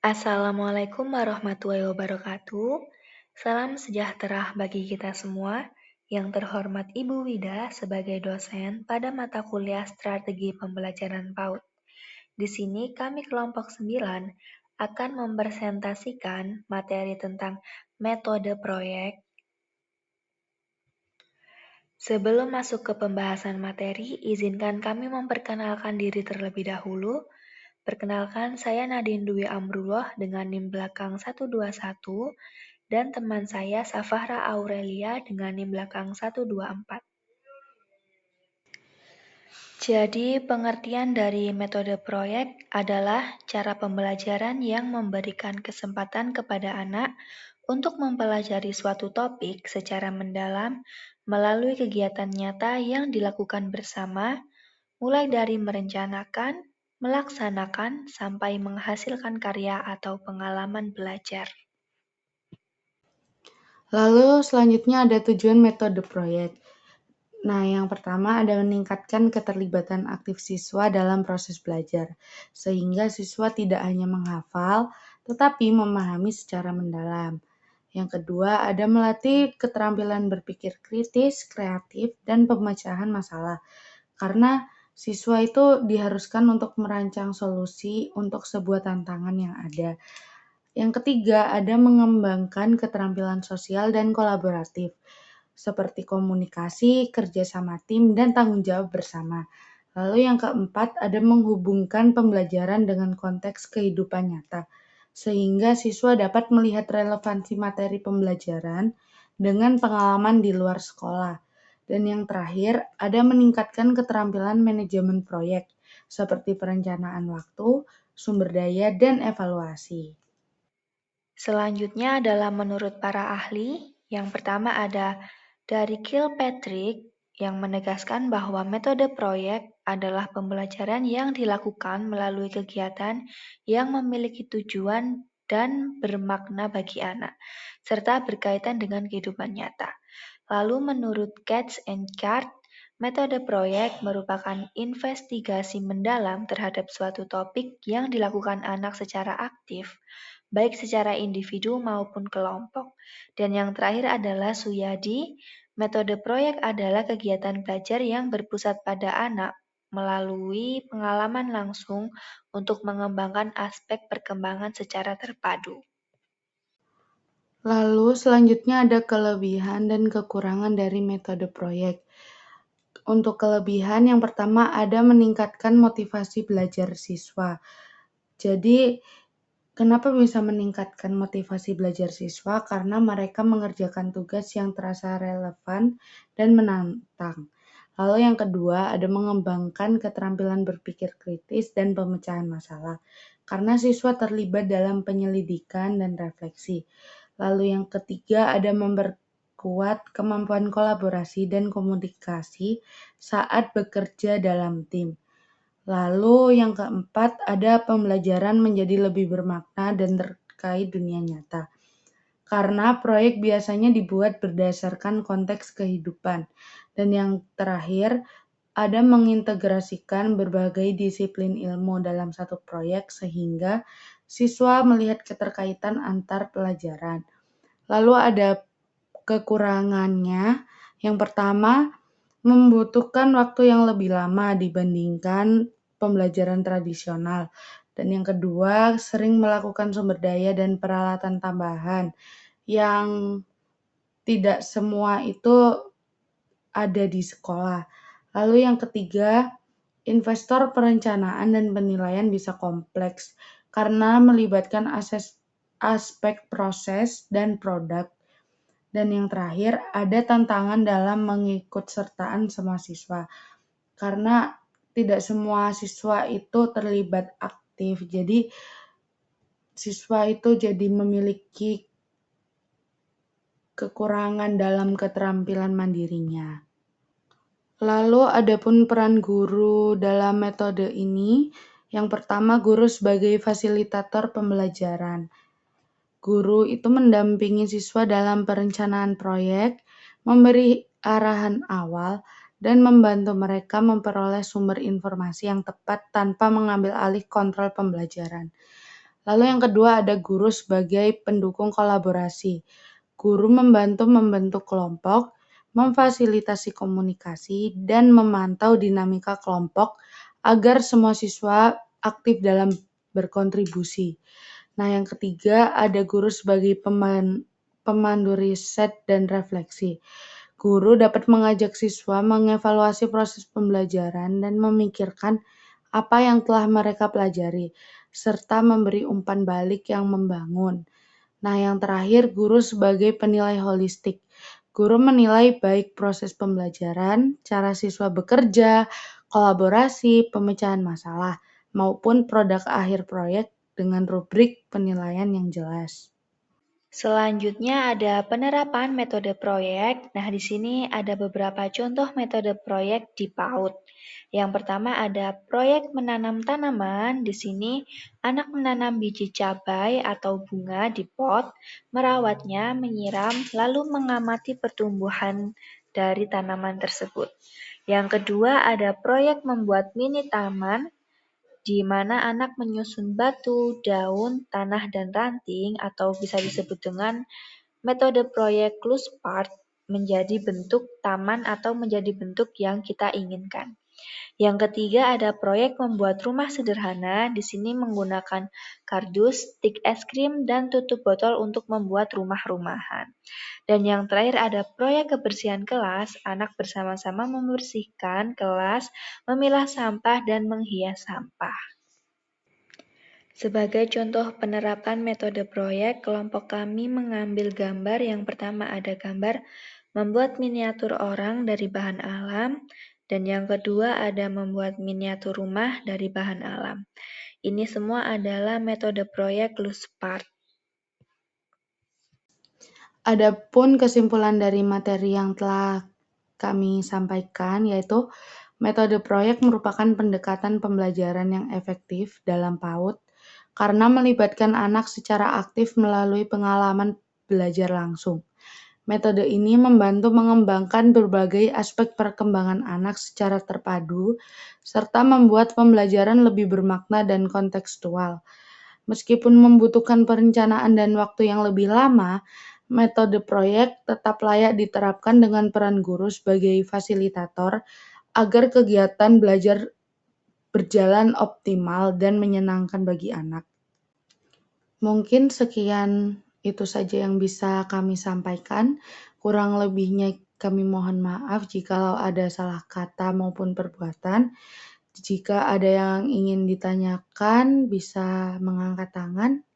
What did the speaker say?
Assalamualaikum warahmatullahi wabarakatuh. Salam sejahtera bagi kita semua. Yang terhormat Ibu Wida sebagai dosen pada mata kuliah Strategi Pembelajaran PAUD. Di sini kami kelompok 9 akan mempresentasikan materi tentang metode proyek. Sebelum masuk ke pembahasan materi, izinkan kami memperkenalkan diri terlebih dahulu. Perkenalkan, saya Nadine Dwi Amrullah dengan NIM belakang 121 dan teman saya Safahra Aurelia dengan NIM belakang 124. Jadi, pengertian dari metode proyek adalah cara pembelajaran yang memberikan kesempatan kepada anak untuk mempelajari suatu topik secara mendalam melalui kegiatan nyata yang dilakukan bersama, mulai dari merencanakan, melaksanakan, sampai menghasilkan karya atau pengalaman belajar. Lalu selanjutnya ada tujuan metode proyek. Nah, yang pertama ada meningkatkan keterlibatan aktif siswa dalam proses belajar, sehingga siswa tidak hanya menghafal, tetapi memahami secara mendalam. Yang kedua, ada melatih keterampilan berpikir kritis, kreatif, dan pemecahan masalah. Karena siswa itu diharuskan untuk merancang solusi untuk sebuah tantangan yang ada. Yang ketiga, ada mengembangkan keterampilan sosial dan kolaboratif, seperti komunikasi, kerja sama tim, dan tanggung jawab bersama. Lalu yang keempat, ada menghubungkan pembelajaran dengan konteks kehidupan nyata, sehingga siswa dapat melihat relevansi materi pembelajaran dengan pengalaman di luar sekolah. Dan yang terakhir, ada meningkatkan keterampilan manajemen proyek, seperti perencanaan waktu, sumber daya, dan evaluasi. Selanjutnya adalah menurut para ahli, yang pertama ada dari Kilpatrick yang menegaskan bahwa metode proyek adalah pembelajaran yang dilakukan melalui kegiatan yang memiliki tujuan dan bermakna bagi anak, serta berkaitan dengan kehidupan nyata. Lalu menurut Katz and Card, metode proyek merupakan investigasi mendalam terhadap suatu topik yang dilakukan anak secara aktif, baik secara individu maupun kelompok. Dan yang terakhir adalah Suyadi, metode proyek adalah kegiatan belajar yang berpusat pada anak melalui pengalaman langsung untuk mengembangkan aspek perkembangan secara terpadu. Lalu selanjutnya ada kelebihan dan kekurangan dari metode proyek. Untuk kelebihan yang pertama ada meningkatkan motivasi belajar siswa. Jadi kenapa bisa meningkatkan motivasi belajar siswa? Karena mereka mengerjakan tugas yang terasa relevan dan menantang. Lalu yang kedua ada mengembangkan keterampilan berpikir kritis dan pemecahan masalah. Karena siswa terlibat dalam penyelidikan dan refleksi. Lalu yang ketiga ada memperkuat kemampuan kolaborasi dan komunikasi saat bekerja dalam tim. Lalu yang keempat ada pembelajaran menjadi lebih bermakna dan terkait dunia nyata. Karena proyek biasanya dibuat berdasarkan konteks kehidupan. Dan yang terakhir ada mengintegrasikan berbagai disiplin ilmu dalam satu proyek sehingga siswa melihat keterkaitan antar pelajaran. Lalu ada kekurangannya. Yang pertama, membutuhkan waktu yang lebih lama dibandingkan pembelajaran tradisional. Dan yang kedua, sering melakukan sumber daya dan peralatan tambahan yang tidak semua itu ada di sekolah. Lalu yang ketiga, investor perencanaan dan penilaian bisa kompleks karena melibatkan aspek proses dan produk. Dan yang terakhir, ada tantangan dalam mengikutsertaan semua siswa. Karena tidak semua siswa itu terlibat aktif. Jadi siswa itu jadi memiliki kekurangan dalam keterampilan mandirinya. Lalu adapun peran guru dalam metode ini, yang pertama guru sebagai fasilitator pembelajaran. Guru itu mendampingi siswa dalam perencanaan proyek, memberi arahan awal, dan membantu mereka memperoleh sumber informasi yang tepat tanpa mengambil alih kontrol pembelajaran. Lalu yang kedua ada guru sebagai pendukung kolaborasi. Guru membantu membentuk kelompok, memfasilitasi komunikasi, dan memantau dinamika kelompok agar semua siswa aktif dalam berkontribusi. Nah, yang ketiga ada guru sebagai pemandu riset dan refleksi. Guru dapat mengajak siswa mengevaluasi proses pembelajaran dan memikirkan apa yang telah mereka pelajari, serta memberi umpan balik yang membangun. Nah, yang terakhir, guru sebagai penilai holistik. Guru menilai baik proses pembelajaran, cara siswa bekerja, kolaborasi, pemecahan masalah, maupun produk akhir proyek dengan rubrik penilaian yang jelas. Selanjutnya ada penerapan metode proyek. Nah, di sini ada beberapa contoh metode proyek di PAUD. Yang pertama ada proyek menanam tanaman. Di sini anak menanam biji cabai atau bunga di pot, merawatnya, menyiram, lalu mengamati pertumbuhan dari tanaman tersebut. Yang kedua ada proyek membuat mini taman di mana anak menyusun batu, daun, tanah, dan ranting atau bisa disebut dengan metode proyek loose part menjadi bentuk taman atau menjadi bentuk yang kita inginkan. Yang ketiga ada proyek membuat rumah sederhana. Di sini menggunakan kardus, stik es krim, dan tutup botol untuk membuat rumah-rumahan. Dan yang terakhir ada proyek kebersihan kelas. Anak bersama-sama membersihkan kelas, memilah sampah, dan menghias sampah. Sebagai contoh penerapan metode proyek, kelompok kami mengambil gambar. Yang pertama ada gambar membuat miniatur orang dari bahan alam, dan yang kedua ada membuat miniatur rumah dari bahan alam. Ini semua adalah metode proyek loose part. Adapun kesimpulan dari materi yang telah kami sampaikan yaitu metode proyek merupakan pendekatan pembelajaran yang efektif dalam PAUD karena melibatkan anak secara aktif melalui pengalaman belajar langsung. Metode ini membantu mengembangkan berbagai aspek perkembangan anak secara terpadu serta membuat pembelajaran lebih bermakna dan kontekstual. Meskipun membutuhkan perencanaan dan waktu yang lebih lama, metode proyek tetap layak diterapkan dengan peran guru sebagai fasilitator agar kegiatan belajar berjalan optimal dan menyenangkan bagi anak. Mungkin sekian itu saja yang bisa kami sampaikan. Kurang lebihnya kami mohon maaf jikalau ada salah kata maupun perbuatan. Jika ada yang ingin ditanyakan, bisa mengangkat tangan.